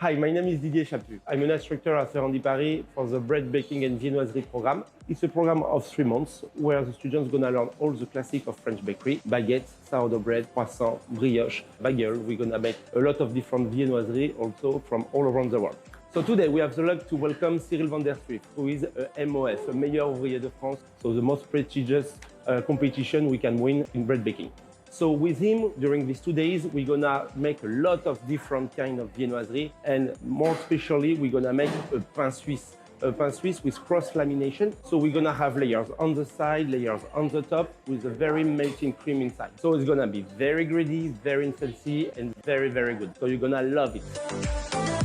Hi, my name is Didier Chaput. I'm an instructor at FERRANDI Paris for the bread baking and viennoiserie program. It's a program of 3 months where the students are gonna learn all the classics of French bakery: baguette, sourdough bread, croissant, brioche, bagel. We're gonna make a lot of different viennoiseries also from all around the world. So today we have the luck to welcome Cyril van der Swift, who is a MOF, a Meilleur Ouvrier de France, so the most prestigious competition we can win in bread baking. So with him, during these 2 days, we're gonna make a lot of different kind of viennoiserie, and more especially, we're gonna make a pain suisse with cross lamination. So we're gonna have layers on the side, layers on the top, with a very melting cream inside. So it's gonna be very greedy, very fancy, and very, very good. So you're gonna love it.